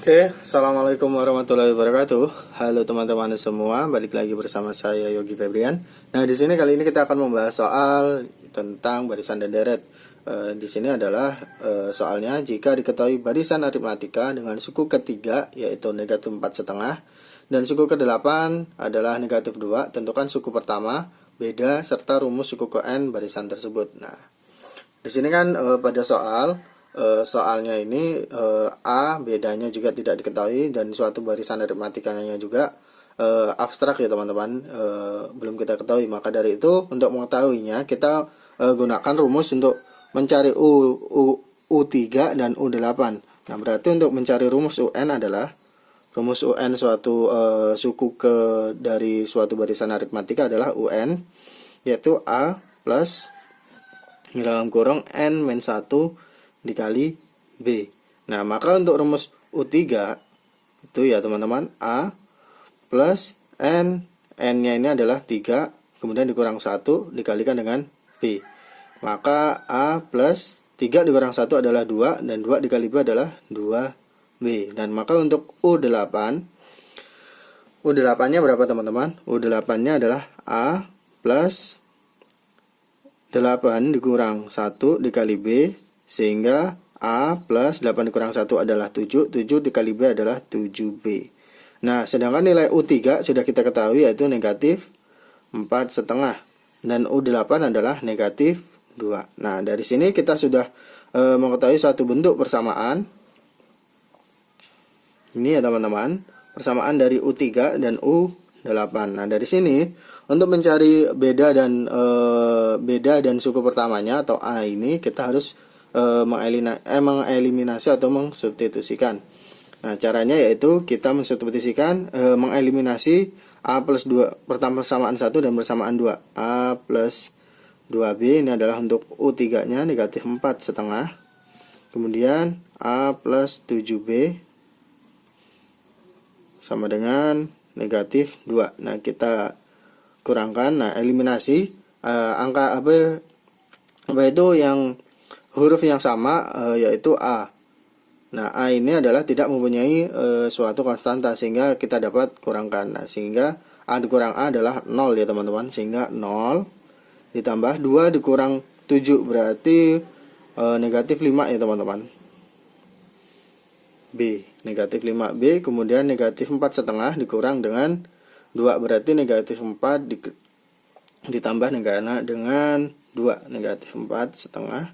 Oke, assalamualaikum warahmatullahi wabarakatuh. Halo teman-teman semua, balik lagi bersama saya Yogi Febrian. Nah, di sini kali ini kita akan membahas soal tentang barisan dan deret. Di sini adalah soalnya jika diketahui barisan aritmatika dengan suku ketiga yaitu negatif 4,5 dan suku ke-8 adalah negatif 2, tentukan suku pertama, beda serta rumus suku ke n barisan tersebut. Nah, di sini kan pada soalnya ini A bedanya juga tidak diketahui dan suatu barisan aritmatikanya juga abstrak ya teman-teman, belum kita ketahui. Maka dari itu untuk mengetahuinya kita gunakan rumus untuk mencari U3 dan U8. Nah, berarti untuk mencari rumus UN adalah rumus UN suatu suku dari suatu barisan aritmatika adalah UN, yaitu A plus dalam kurung N-1 dikali B. Nah, maka untuk rumus U3 itu ya teman-teman, A plus N-nya ini adalah 3, kemudian dikurang 1 dikalikan dengan B. Maka A plus 3 dikurang 1 adalah 2, dan 2 dikali B adalah 2B. Dan maka untuk U8-nya berapa teman-teman? U8-nya adalah A plus 8 dikurang 1 dikali B, sehingga A plus 8 dikurang 1 adalah 7, 7 dikali B adalah 7B. Nah, sedangkan nilai U3 sudah kita ketahui yaitu negatif 4,5, dan U8 adalah negatif 2. Nah, dari sini kita sudah mengetahui suatu bentuk persamaan. Ini ya teman-teman, persamaan dari U3 dan U8. Nah, dari sini untuk mencari beda dan suku pertamanya atau A ini kita harus mengeliminasi atau mengsubstitusikan. Nah, caranya yaitu kita mensubstitusikan, mengeliminasi A plus 2 persamaan 1 dan persamaan 2. A plus 2B ini adalah untuk U3 nya negatif 4,5. Kemudian A plus 7B sama dengan negatif 2. Nah, kita kurangkan. Nah, eliminasi angka apa itu yang huruf yang sama, yaitu A. Nah, A ini adalah tidak mempunyai suatu konstanta, sehingga kita dapat kurangkan. Nah, sehingga A dikurang A adalah 0 ya teman-teman, sehingga 0 ditambah 2 dikurang 7 berarti negatif 5 ya teman-teman. B, negatif 5B, kemudian negatif 4,5 dikurang dengan 2 berarti negatif 4 ditambah dengan 2, negatif 4,5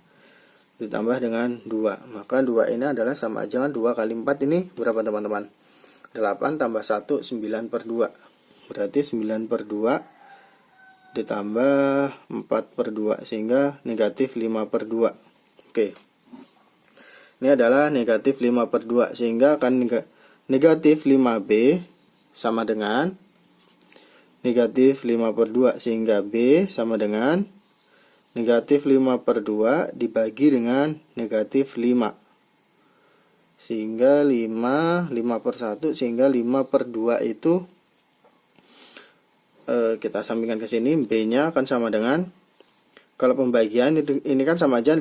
ditambah dengan 2. Maka 2 ini adalah sama aja dengan 2 kali 4 ini berapa teman-teman? 8 tambah 1, 9 per 2. Berarti 9 per 2 ditambah 4 per 2, sehingga negatif 5 per 2. Oke. Ini adalah negatif 5 per 2, sehingga akan negatif 5B sama dengan negatif 5 per 2, sehingga B sama dengan negatif 5 per 2 dibagi dengan negatif 5, sehingga 5 per 1, sehingga 5 per 2 itu kita sampingkan ke sini, B nya akan sama dengan, kalau pembagian ini kan sama aja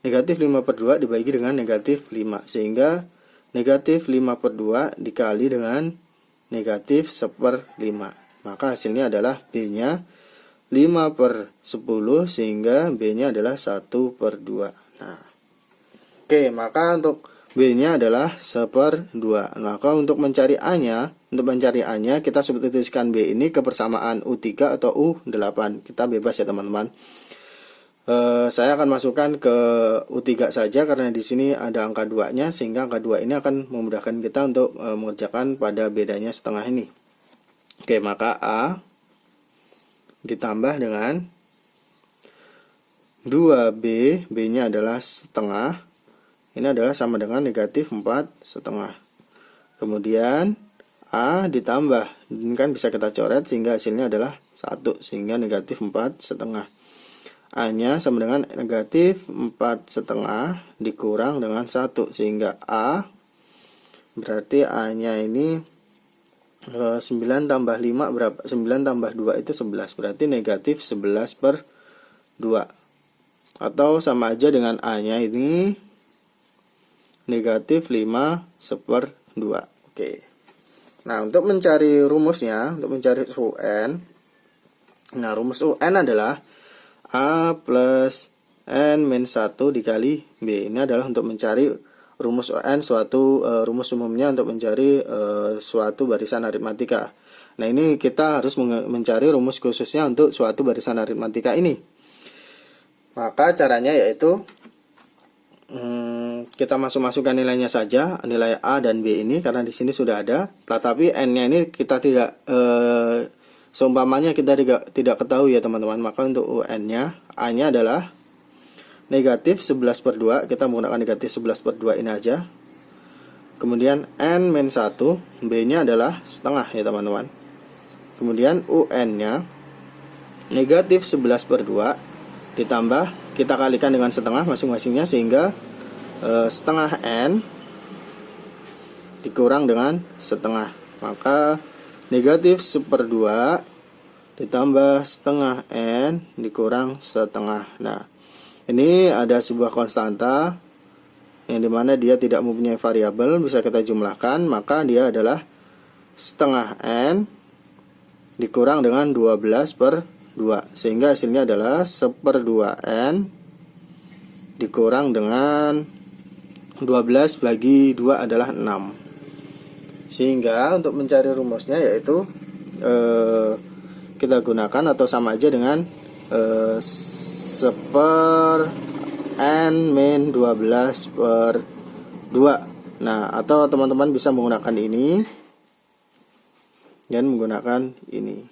negatif 5 per 2 dibagi dengan negatif 5, sehingga negatif 5 per 2 dikali dengan negatif 1/5. Maka hasilnya adalah B nya 5 per 10, sehingga B nya adalah 1 per 2. Nah, oke, maka untuk B nya adalah 1/2. Maka untuk mencari A nya kita substitusikan B ini ke persamaan U3 atau U8. Kita bebas ya teman-teman. Saya akan masukkan ke U3 saja karena di sini ada angka 2 nya, sehingga angka 2 ini akan memudahkan kita untuk mengerjakan pada bedanya setengah ini. Oke, maka A ditambah dengan 2B, B nya adalah setengah, ini adalah sama dengan negatif 4,5. Kemudian A ditambah, ini kan bisa kita coret sehingga hasilnya adalah 1, sehingga negatif 4,5. A nya sama dengan negatif 4,5 dikurang dengan 1, sehingga A berarti A nya ini 9 tambah 5 berapa? 9 tambah 2 itu 11, berarti negatif 11 per 2. Atau sama aja dengan A nya ini negatif 5/2. Oke. Nah, untuk mencari rumusnya, untuk mencari UN, nah rumus UN adalah A plus N min 1 dikali B. Ini adalah untuk mencari rumus UN, suatu rumus umumnya untuk mencari suatu barisan aritmatika. Nah, ini kita harus mencari rumus khususnya untuk suatu barisan aritmatika ini. Maka caranya yaitu kita masukkan nilainya saja, nilai A dan B ini, karena di sini sudah ada. Tetapi N-nya ini kita tidak seumpamanya kita tidak ketahui ya teman-teman. Maka untuk UN-nya, A-nya adalah negatif 11/2. Kita menggunakan negatif 11/2 ini aja. Kemudian N min 1, B-nya adalah setengah ya teman-teman. Kemudian UN-nya negatif 11/2 ditambah, kita kalikan dengan setengah masing-masingnya, sehingga setengah N dikurang dengan setengah. Maka negatif 1/2 ditambah setengah N dikurang setengah. Nah, ini ada sebuah konstanta yang dimana dia tidak mempunyai variabel, bisa kita jumlahkan. Maka dia adalah setengah N dikurang dengan 12/2, sehingga hasilnya adalah 1/2 N dikurang dengan 12 bagi 2 adalah 6. Sehingga untuk mencari rumusnya yaitu kita gunakan atau sama aja dengan 1/n min 12/2. Nah, atau teman-teman bisa menggunakan ini dan menggunakan ini.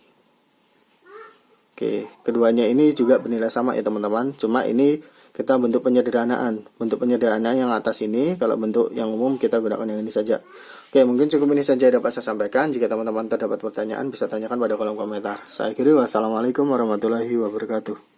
Oke, keduanya ini juga bernilai sama ya teman-teman. Cuma ini kita bentuk penyederhanaan. Bentuk penyederhanaan yang atas ini, kalau bentuk yang umum kita gunakan yang ini saja. Oke, mungkin cukup ini saja dapat saya sampaikan. Jika teman-teman terdapat pertanyaan, bisa tanyakan pada kolom komentar. Saya akhiri, wassalamualaikum warahmatullahi wabarakatuh.